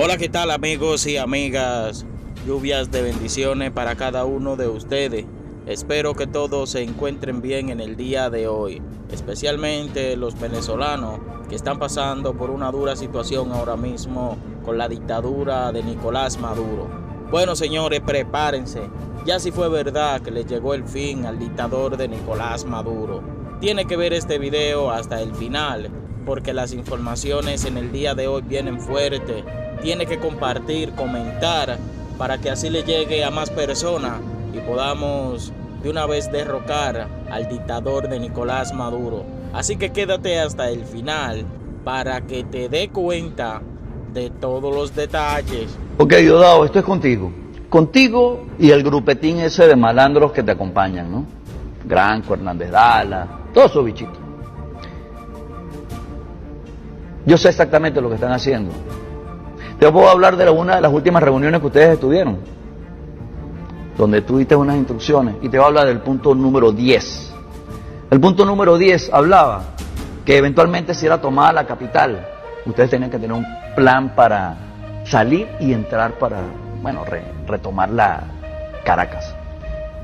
Hola, ¿qué tal amigos y amigas? Lluvias de bendiciones para cada uno de ustedes. Espero que todos se encuentren bien en el día de hoy, especialmente los venezolanos que están pasando por una dura situación ahora mismo con la dictadura de Nicolás Maduro. Bueno, señores, prepárense. Ya si fue verdad que le llegó el fin al dictador de Nicolás Maduro. Tiene que ver este video hasta el final, porque las informaciones en el día de hoy vienen fuertes. Tiene que compartir, comentar, para que así le llegue a más personas y podamos de una vez derrocar al dictador de Nicolás Maduro. Así que quédate hasta el final para que te dé cuenta de todos los detalles. Ok, Diosdado, esto es contigo. Contigo y el grupetín ese de malandros que te acompañan, ¿no? Granco, Hernández Dala, todos esos bichitos. Yo sé exactamente lo que están haciendo. Te puedo hablar de una de las últimas reuniones que ustedes estuvieron, donde tú diste unas instrucciones, y te voy a hablar del punto número 10. El punto número 10 hablaba que eventualmente si era tomada la capital, ustedes tenían que tener un plan para salir y entrar para, bueno, retomar la Caracas.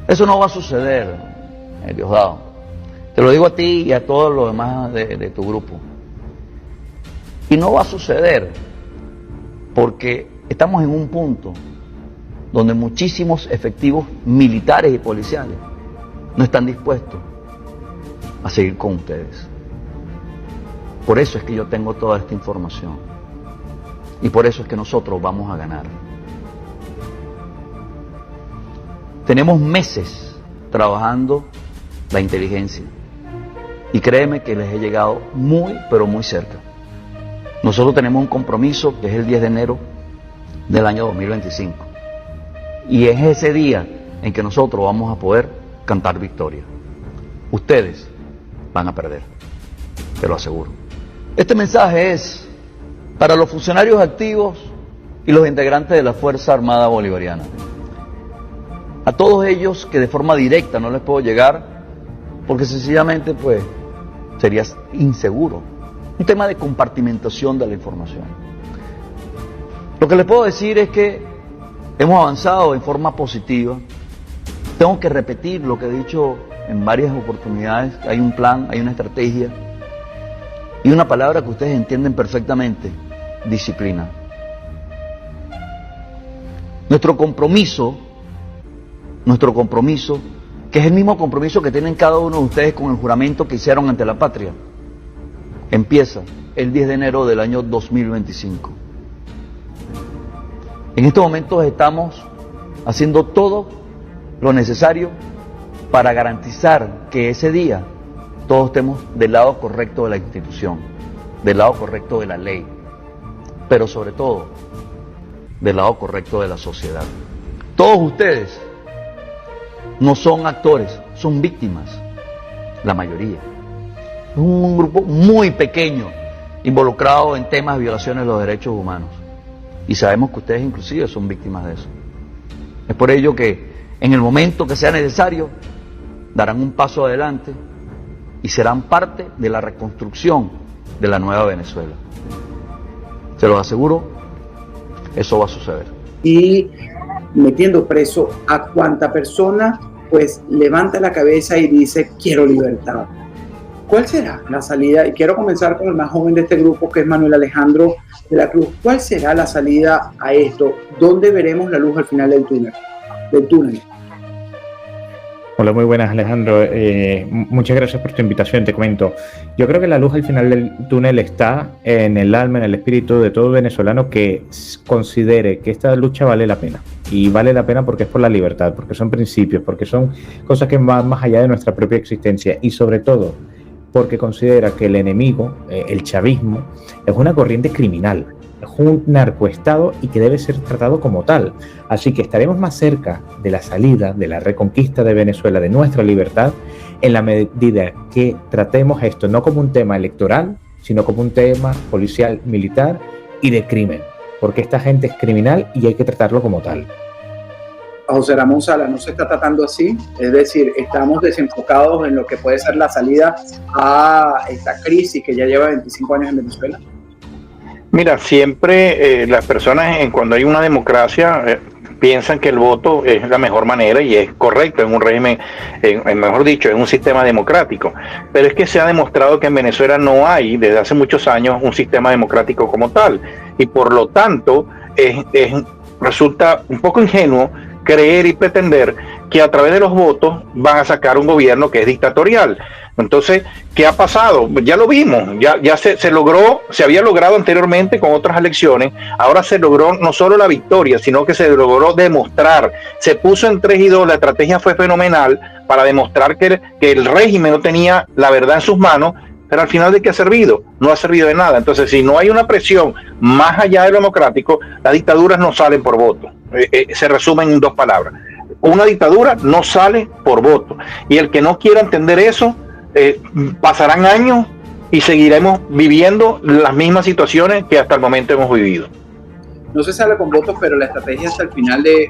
Eso no va a suceder, Diosdado. Te lo digo a ti y a todos los demás de tu grupo. Y no va a suceder porque estamos en un punto donde muchísimos efectivos militares y policiales no están dispuestos a seguir con ustedes. Por eso es que yo tengo toda esta información. Y por eso es que nosotros vamos a ganar. Tenemos meses trabajando la inteligencia. Y créeme que les he llegado muy, pero muy cerca. Nosotros tenemos un compromiso que es el 10 de enero del año 2025. Y es ese día en que nosotros vamos a poder cantar victoria. Ustedes van a perder, te lo aseguro. Este mensaje es para los funcionarios activos y los integrantes de la Fuerza Armada Bolivariana. A todos ellos que de forma directa no les puedo llegar porque sencillamente pues sería inseguro. Un tema de compartimentación de la información. Lo que les puedo decir es que hemos avanzado en forma positiva. Tengo que repetir lo que he dicho en varias oportunidades. Hay un plan, hay una estrategia y una palabra que ustedes entienden perfectamente: disciplina. Nuestro compromiso, que es el mismo compromiso que tienen cada uno de ustedes con el juramento que hicieron ante la patria, empieza el 10 de enero del año 2025. En estos momentos estamos haciendo todo lo necesario para garantizar que ese día todos estemos del lado correcto de la institución, del lado correcto de la ley, pero sobre todo del lado correcto de la sociedad. Todos ustedes no son actores, son víctimas, la mayoría. Es un grupo muy pequeño involucrado en temas de violaciones de los derechos humanos. Y sabemos que ustedes inclusive son víctimas de eso. Es por ello que en el momento que sea necesario darán un paso adelante y serán parte de la reconstrucción de la nueva Venezuela. Se los aseguro, eso va a suceder. Y metiendo preso a cuanta persona pues levanta la cabeza y dice quiero libertad. ¿Cuál será la salida? Y quiero comenzar con el más joven de este grupo, que es Manuel Alejandro de la Cruz. ¿Cuál será la salida a esto? ¿Dónde veremos la luz al final del túnel? Hola, muy buenas, Alejandro. Muchas gracias por tu invitación. Te comento, yo creo que la luz al final del túnel está en el alma, en el espíritu de todo venezolano que considere que esta lucha vale la pena. Y vale la pena porque es por la libertad, porque son principios, porque son cosas que van más allá de nuestra propia existencia y sobre todo porque considera que el enemigo, el chavismo, es una corriente criminal, es un narcoestado y que debe ser tratado como tal. Así que estaremos más cerca de la salida, de la reconquista de Venezuela, de nuestra libertad, en la medida que tratemos esto no como un tema electoral, sino como un tema policial, militar y de crimen, porque esta gente es criminal y hay que tratarlo como tal. José Ramón Sala, no se está tratando así, es decir, estamos desenfocados en lo que puede ser la salida a esta crisis que ya lleva 25 años en Venezuela. Mira, siempre las personas cuando hay una democracia piensan que el voto es la mejor manera y es correcto en un régimen, mejor dicho, en un sistema democrático. Pero es que se ha demostrado que en Venezuela no hay desde hace muchos años un sistema democrático como tal y por lo tanto resulta un poco ingenuo creer y pretender que a través de los votos van a sacar un gobierno que es dictatorial. Entonces, ¿qué ha pasado? Ya lo vimos, ya se logró, se había logrado anteriormente con otras elecciones, ahora se logró no solo la victoria, sino que se logró demostrar, se puso en 3-2, la estrategia fue fenomenal para demostrar que el régimen no tenía la verdad en sus manos, pero al final ¿de qué ha servido? No ha servido de nada. Entonces, si no hay una presión más allá de lo democrático, las dictaduras no salen por voto. Se resumen en 2 palabras. Una dictadura no sale por voto. Y el que no quiera entender eso, pasarán años y seguiremos viviendo las mismas situaciones que hasta el momento hemos vivido. No se sale con votos, pero la estrategia hasta el final de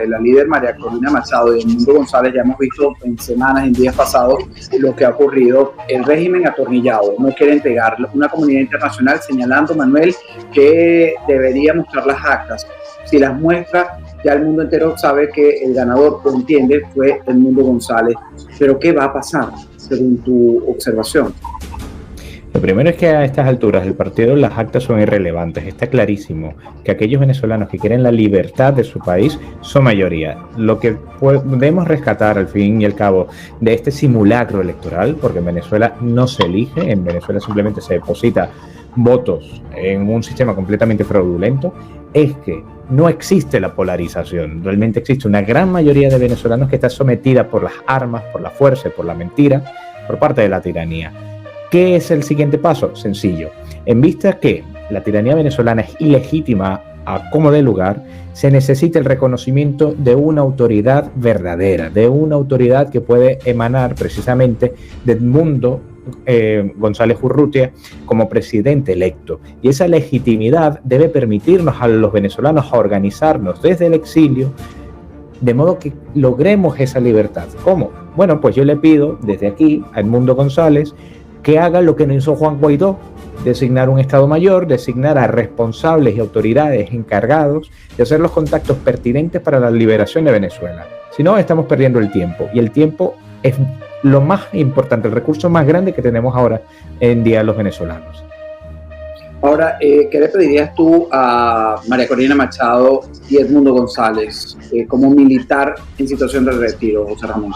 la líder María Corina Machado y Edmundo González, ya hemos visto en semanas, en días pasados, lo que ha ocurrido. El régimen atornillado no quiere entregar. Una comunidad internacional señalando, Manuel, que debería mostrar las actas. Si las muestra, ya el mundo entero sabe que el ganador, o entiende, fue Edmundo González. Pero ¿qué va a pasar, según tu observación? Lo primero es que a estas alturas del partido las actas son irrelevantes. Está clarísimo que aquellos venezolanos que quieren la libertad de su país son mayoría. Lo que podemos rescatar al fin y al cabo de este simulacro electoral, porque en Venezuela no se elige, en Venezuela simplemente se deposita votos en un sistema completamente fraudulento, es que no existe la polarización. Realmente existe una gran mayoría de venezolanos que está sometida por las armas, por la fuerza y por la mentira, por parte de la tiranía. ¿Qué es el siguiente paso? Sencillo. En vista que la tiranía venezolana es ilegítima a como dé lugar, se necesita el reconocimiento de una autoridad verdadera, de una autoridad que puede emanar precisamente de Edmundo González Urrutia como presidente electo. Y esa legitimidad debe permitirnos a los venezolanos a organizarnos desde el exilio, de modo que logremos esa libertad. ¿Cómo? Bueno, pues yo le pido desde aquí a Edmundo González que haga lo que no hizo Juan Guaidó, designar un Estado Mayor, designar a responsables y autoridades encargados de hacer los contactos pertinentes para la liberación de Venezuela. Si no, estamos perdiendo el tiempo, y el tiempo es lo más importante, el recurso más grande que tenemos ahora en día los venezolanos. Ahora, ¿qué le pedirías tú a María Corina Machado y Edmundo González como militar en situación de retiro, José Ramón?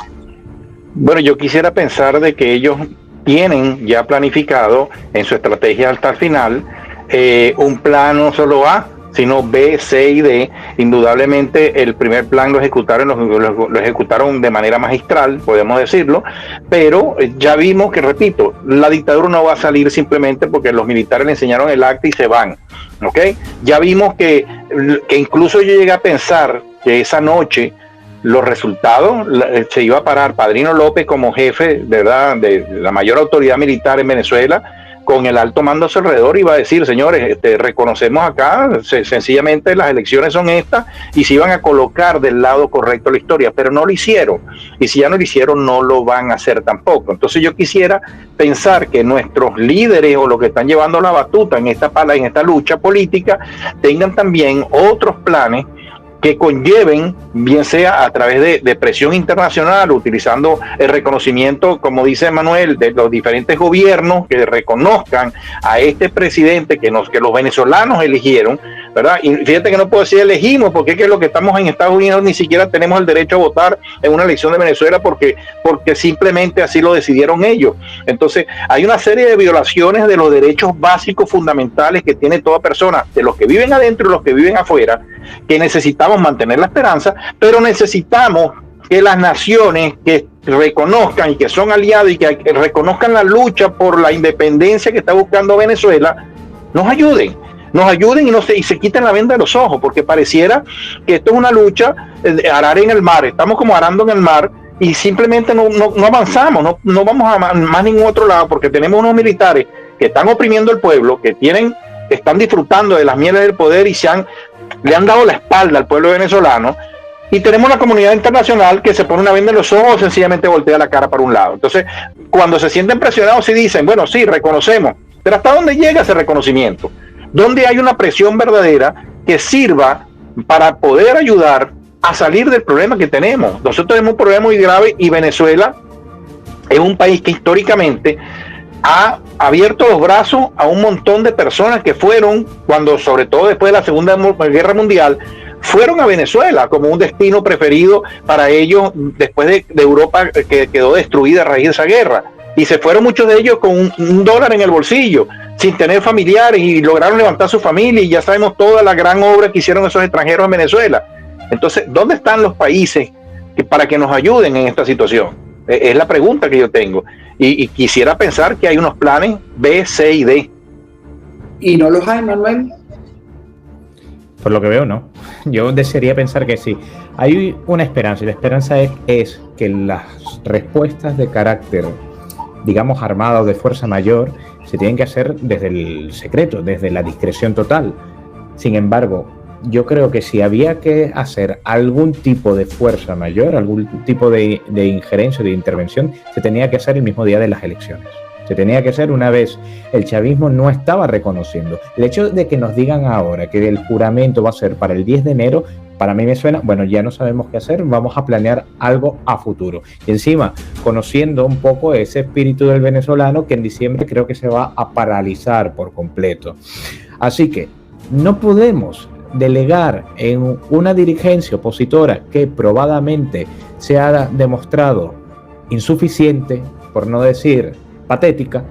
Bueno, yo quisiera pensar de que ellos tienen ya planificado en su estrategia hasta el final un plan no solo A, sino B, C y D. Indudablemente el primer plan lo ejecutaron de manera magistral, podemos decirlo, pero ya vimos que, repito, la dictadura no va a salir simplemente porque los militares le enseñaron el acta y se van, ¿ok? Ya vimos que incluso yo llegué a pensar que esa noche los resultados se iba a parar Padrino López como jefe, ¿verdad?, de la mayor autoridad militar en Venezuela, con el alto mando a su alrededor, iba a decir, señores, reconocemos acá, sencillamente las elecciones son estas, y se iban a colocar del lado correcto la historia, pero no lo hicieron, y si ya no lo hicieron, no lo van a hacer tampoco. Entonces yo quisiera pensar que nuestros líderes o los que están llevando la batuta en esta lucha política tengan también otros planes que conlleven, bien sea a través de presión internacional, utilizando el reconocimiento, como dice Manuel, de los diferentes gobiernos que reconozcan a este presidente que los venezolanos eligieron, ¿verdad? Y fíjate que no puedo decir elegimos, porque es que los que estamos en Estados Unidos ni siquiera tenemos el derecho a votar en una elección de Venezuela porque simplemente así lo decidieron ellos. Entonces, hay una serie de violaciones de los derechos básicos fundamentales que tiene toda persona, de los que viven adentro y los que viven afuera, que necesitamos mantener la esperanza, pero necesitamos que las naciones que reconozcan y que son aliados y que reconozcan la lucha por la independencia que está buscando Venezuela, nos ayuden y se quiten la venda de los ojos, porque pareciera que esto es una lucha de arar en el mar, estamos como arando en el mar y simplemente no avanzamos, no vamos a más ningún otro lado, porque tenemos unos militares que están oprimiendo al pueblo, que están disfrutando de las mieles del poder y le han dado la espalda al pueblo venezolano, y tenemos la comunidad internacional que se pone una venda en los ojos o sencillamente voltea la cara para un lado. Entonces, cuando se sienten presionados y dicen, bueno, sí, reconocemos, pero ¿hasta dónde llega ese reconocimiento? donde hay una presión verdadera que sirva para poder ayudar a salir del problema que tenemos. Nosotros tenemos un problema muy grave y Venezuela es un país que históricamente ha abierto los brazos a un montón de personas que fueron, cuando sobre todo después de la Segunda Guerra Mundial, fueron a Venezuela como un destino preferido para ellos después de Europa, que quedó destruida a raíz de esa guerra. Y se fueron muchos de ellos con un dólar en el bolsillo, sin tener familiares, y lograron levantar su familia, y ya sabemos toda la gran obra que hicieron esos extranjeros en Venezuela. Entonces, ¿dónde están los países para que nos ayuden en esta situación? Es la pregunta que yo tengo. Y quisiera pensar que hay unos planes B, C y D. ¿Y no los hay, Manuel? Por lo que veo, no. Yo desearía pensar que sí. Hay una esperanza, y la esperanza es que las respuestas de carácter, digamos, armado, de fuerza mayor, se tienen que hacer desde el secreto, desde la discreción total. Sin embargo, yo creo que si había que hacer algún tipo de fuerza mayor, algún tipo de injerencia, de intervención, se tenía que hacer el mismo día de las elecciones. Se tenía que hacer una vez el chavismo no estaba reconociendo. El hecho de que nos digan ahora que el juramento va a ser para el 10 de enero, para mí me suena, bueno, ya no sabemos qué hacer, vamos a planear algo a futuro. Y encima, conociendo un poco ese espíritu del venezolano, que en diciembre creo que se va a paralizar por completo. Así que no podemos delegar en una dirigencia opositora que probadamente se ha demostrado insuficiente, por no decir patética,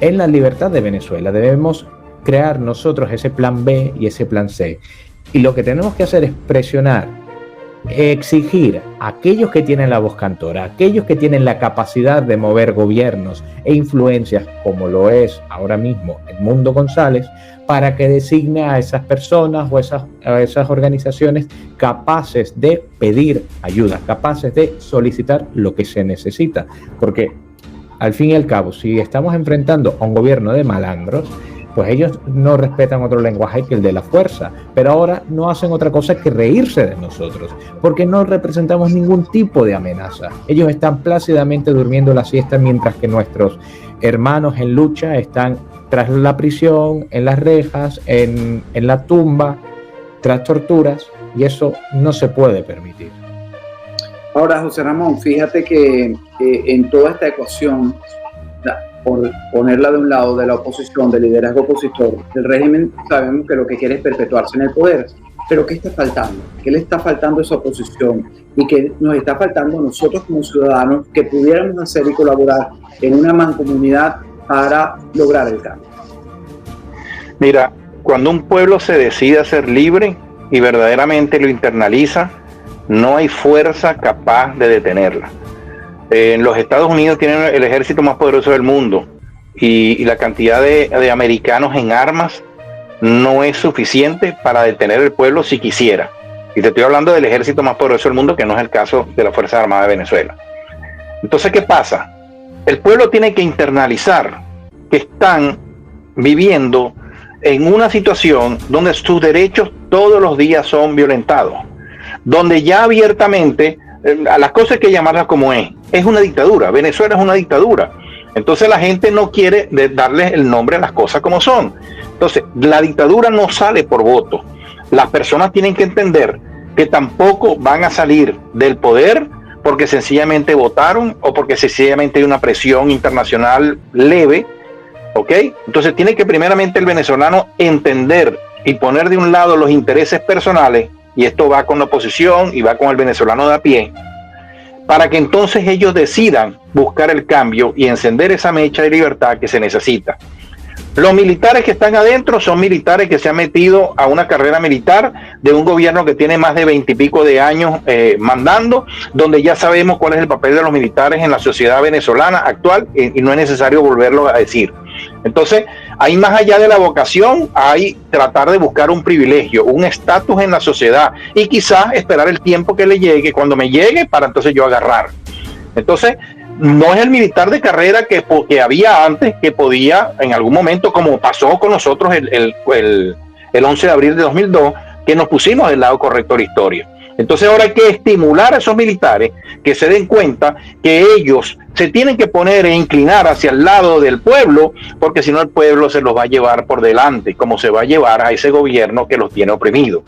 en la libertad de Venezuela. Debemos crear nosotros ese plan B y ese plan C. Y lo que tenemos que hacer es presionar, exigir a aquellos que tienen la voz cantora, aquellos que tienen la capacidad de mover gobiernos e influencias, como lo es ahora mismo Edmundo González, para que designe a esas personas o a esas organizaciones capaces de pedir ayuda, capaces de solicitar lo que se necesita. Porque al fin y al cabo, si estamos enfrentando a un gobierno de malandros, pues ellos no respetan otro lenguaje que el de la fuerza, pero ahora no hacen otra cosa que reírse de nosotros, porque no representamos ningún tipo de amenaza. Ellos están plácidamente durmiendo la siesta, mientras que nuestros hermanos en lucha están tras la prisión, en las rejas, en la tumba, tras torturas, y eso no se puede permitir. Ahora, José Ramón, fíjate que en toda esta ecuación, por ponerla de un lado, de la oposición, del liderazgo opositor, el régimen, sabemos que lo que quiere es perpetuarse en el poder. Pero ¿qué está faltando? ¿Qué le está faltando a esa oposición? Y que nos está faltando a nosotros como ciudadanos, que pudiéramos hacer y colaborar en una mancomunidad para lograr el cambio. Mira, cuando un pueblo se decide a ser libre y verdaderamente lo internaliza, no hay fuerza capaz de detenerla. En los Estados Unidos tienen el ejército más poderoso del mundo, y la cantidad de americanos en armas no es suficiente para detener el pueblo si quisiera. Y te estoy hablando del ejército más poderoso del mundo, que no es el caso de las Fuerzas Armadas de Venezuela. Entonces, ¿qué pasa? El pueblo tiene que internalizar que están viviendo en una situación donde sus derechos todos los días son violentados, donde ya abiertamente a las cosas hay que llamarlas como es una dictadura. Venezuela es una dictadura. Entonces la gente no quiere darle el nombre a las cosas como son. Entonces, la dictadura no sale por voto. Las personas tienen que entender que tampoco van a salir del poder porque sencillamente votaron o porque sencillamente hay una presión internacional leve, ¿ok? Entonces tiene que primeramente el venezolano entender y poner de un lado los intereses personales, y esto va con la oposición y va con el venezolano de a pie, para que entonces ellos decidan buscar el cambio y encender esa mecha de libertad que se necesita. Los militares que están adentro son militares que se han metido a una carrera militar de un gobierno que tiene más de 20 y pico de años mandando, donde ya sabemos cuál es el papel de los militares en la sociedad venezolana actual, y no es necesario volverlo a decir. Entonces, ahí más allá de la vocación, hay tratar de buscar un privilegio, un estatus en la sociedad, y quizás esperar el tiempo que le llegue, cuando me llegue, para entonces yo agarrar. Entonces, no es el militar de carrera que había antes, que podía en algún momento, como pasó con nosotros el 11 de abril de 2002, que nos pusimos del lado correcto de la historia. Entonces ahora hay que estimular a esos militares que se den cuenta que ellos se tienen que poner e inclinar hacia el lado del pueblo, porque si no el pueblo se los va a llevar por delante, como se va a llevar a ese gobierno que los tiene oprimidos.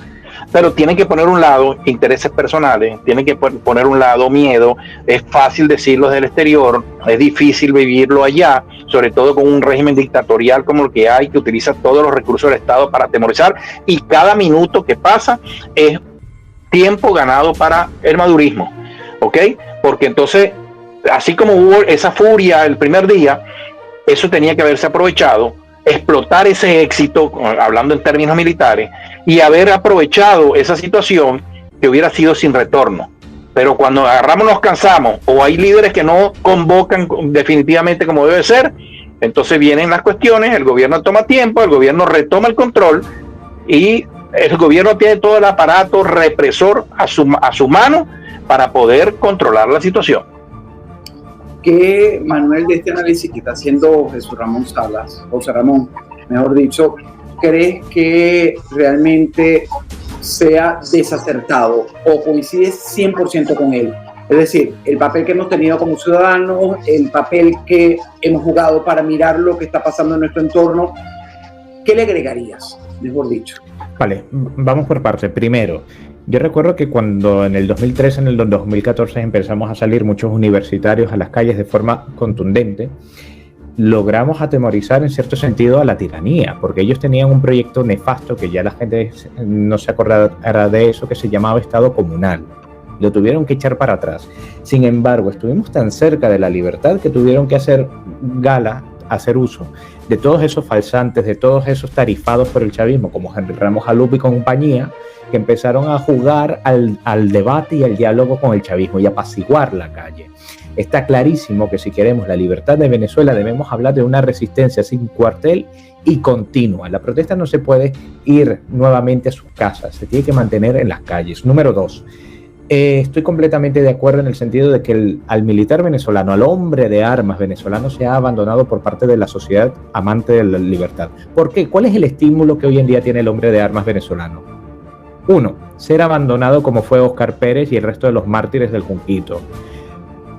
Pero tienen que poner un lado intereses personales, tienen que poner un lado miedo. Es fácil decirlo desde el exterior, es difícil vivirlo allá, sobre todo con un régimen dictatorial como el que hay, que utiliza todos los recursos del Estado para atemorizar, y cada minuto que pasa es tiempo ganado para el madurismo, ¿ok? Porque entonces, así como hubo esa furia el primer día, eso tenía que haberse aprovechado, explotar ese éxito, hablando en términos militares, y haber aprovechado esa situación que hubiera sido sin retorno. Pero cuando agarramos, nos cansamos, o hay líderes que no convocan definitivamente como debe ser, entonces vienen las cuestiones, el gobierno toma tiempo, el gobierno retoma el control, y el gobierno tiene todo el aparato represor a su mano para poder controlar la situación. ¿Qué, Manuel, de este análisis que está haciendo José Ramón, mejor dicho, crees que realmente sea desacertado o coincides 100% con él? Es decir, el papel que hemos tenido como ciudadanos, el papel que hemos jugado para mirar lo que está pasando en nuestro entorno, ¿qué le agregarías, mejor dicho? Vale, vamos por parte. Primero, yo recuerdo que cuando en el 2013, en el 2014 empezamos a salir muchos universitarios a las calles de forma contundente, logramos atemorizar en cierto sentido a la tiranía, porque ellos tenían un proyecto nefasto que ya la gente no se acordará de eso, que se llamaba Estado Comunal. Lo tuvieron que echar para atrás. Sin embargo, estuvimos tan cerca de la libertad que tuvieron que hacer uso de todos esos falsantes, de todos esos tarifados por el chavismo, como Henry Ramos Alup y compañía, que empezaron a jugar al debate y al diálogo con el chavismo y apaciguar la calle. Está clarísimo que si queremos la libertad de Venezuela debemos hablar de una resistencia sin cuartel y continua. La protesta no se puede ir nuevamente a sus casas, se tiene que mantener en las calles. Número 2. Estoy completamente de acuerdo en el sentido de que al militar venezolano, al hombre de armas venezolano, se ha abandonado por parte de la sociedad amante de la libertad. ¿Por qué? ¿Cuál es el estímulo que hoy en día tiene el hombre de armas venezolano? 1. Ser abandonado como fue Óscar Pérez y el resto de los mártires del Junquito.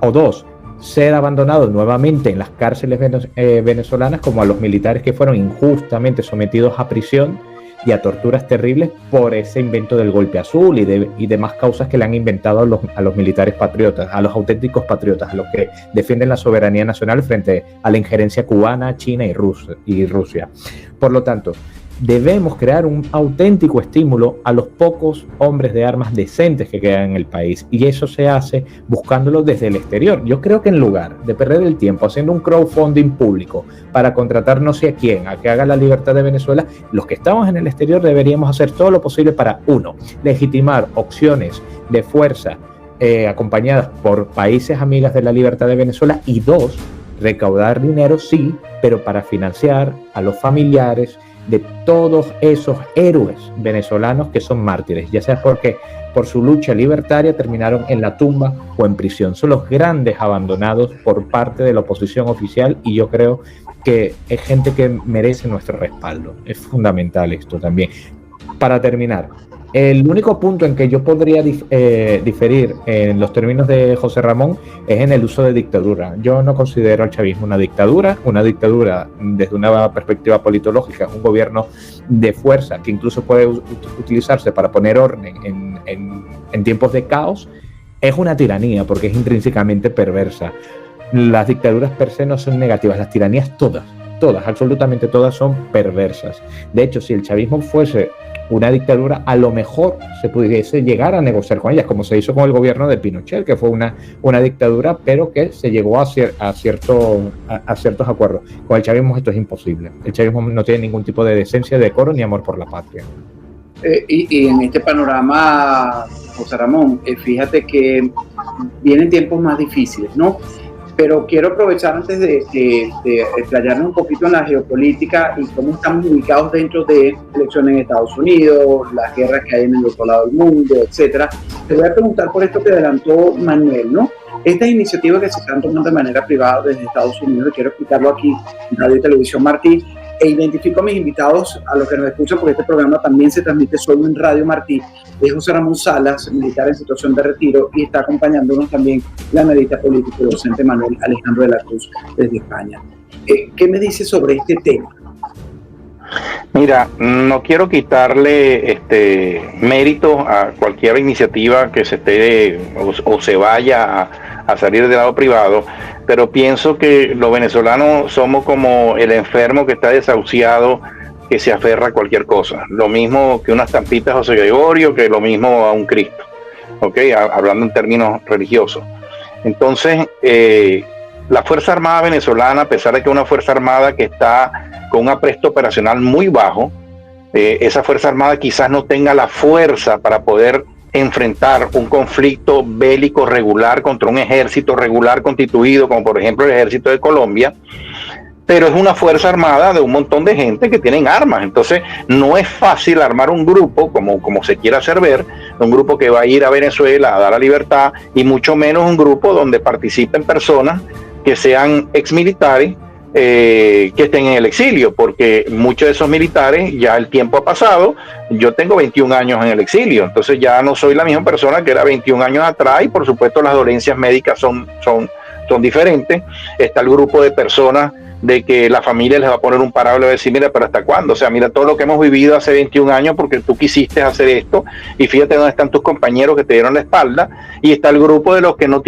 O 2. Ser abandonado nuevamente en las cárceles venezolanas como a los militares que fueron injustamente sometidos a prisión y a torturas terribles por ese invento del golpe azul y demás causas que le han inventado a los militares patriotas, a los auténticos patriotas, a los que defienden la soberanía nacional frente a la injerencia cubana, China y Rusia. Por lo tanto, debemos crear un auténtico estímulo a los pocos hombres de armas decentes que quedan en el país, y eso se hace buscándolo desde el exterior. Yo creo que en lugar de perder el tiempo haciendo un crowdfunding público para contratar no sé a quién a que haga la libertad de Venezuela, los que estamos en el exterior deberíamos hacer todo lo posible para, 1, legitimar opciones de fuerza acompañadas por países amigas de la libertad de Venezuela, y 2, recaudar dinero, sí, pero para financiar a los familiares de todos esos héroes venezolanos que son mártires, ya sea porque por su lucha libertaria terminaron en la tumba o en prisión. Son los grandes abandonados por parte de la oposición oficial, y yo creo que es gente que merece nuestro respaldo. Es fundamental esto también. Para terminar, el único punto en que yo podría diferir en los términos de José Ramón es en el uso de dictadura. Yo no considero al chavismo una dictadura. Una dictadura, desde una perspectiva politológica, es un gobierno de fuerza que incluso puede utilizarse para poner orden en tiempos de caos. Es una tiranía porque es intrínsecamente perversa. Las dictaduras per se no son negativas, las tiranías todas, absolutamente todas son perversas. De hecho, si el chavismo fuese una dictadura, a lo mejor se pudiese llegar a negociar con ellas, como se hizo con el gobierno de Pinochet, que fue una dictadura, pero que se llegó a ciertos acuerdos. Con el chavismo esto es imposible. El chavismo no tiene ningún tipo de decencia, decoro ni amor por la patria. Y en este panorama, José Ramón, fíjate que vienen tiempos más difíciles, ¿no? Pero quiero aprovechar antes de explayarnos un poquito en la geopolítica y cómo estamos ubicados dentro de elecciones en Estados Unidos, las guerras que hay en el otro lado del mundo, etcétera. Te voy a preguntar por esto que adelantó Manuel, ¿no? Estas iniciativas que se están tomando de manera privada desde Estados Unidos, quiero explicarlo aquí en Radio y Televisión Martí, e identifico a mis invitados, a los que nos escuchan, porque este programa también se transmite solo en Radio Martí, es José Ramón Salas, militar en situación de retiro, y está acompañándonos también la analista político y docente Manuel Alejandro de la Cruz desde España. ¿Qué me dice sobre este tema? Mira, no quiero quitarle mérito a cualquier iniciativa que se esté o se vaya a salir del lado privado, pero pienso que los venezolanos somos como el enfermo que está desahuciado, que se aferra a cualquier cosa. Lo mismo que unas estampitas a José Gregorio, que lo mismo a un Cristo, ¿okay? Hablando en términos religiosos. Entonces, la Fuerza Armada venezolana, a pesar de que es una Fuerza Armada que está con un apresto operacional muy bajo, esa Fuerza Armada quizás no tenga la fuerza para poder enfrentar un conflicto bélico regular contra un ejército regular constituido, como por ejemplo el ejército de Colombia, pero es una Fuerza Armada de un montón de gente que tienen armas. Entonces no es fácil armar un grupo, como se quiera hacer ver, un grupo que va a ir a Venezuela a dar la libertad, y mucho menos un grupo donde participen personas que sean exmilitares, que estén en el exilio, porque muchos de esos militares ya el tiempo ha pasado. Yo tengo 21 años en el exilio, entonces ya no soy la misma persona que era 21 años atrás, y por supuesto las dolencias médicas son diferentes. Está el grupo de personas de que la familia les va a poner un parado y les va a decir, mira, pero ¿hasta cuándo? O sea, mira todo lo que hemos vivido hace 21 años porque tú quisiste hacer esto, y fíjate dónde están tus compañeros que te dieron la espalda. Y está el grupo de los que no tienen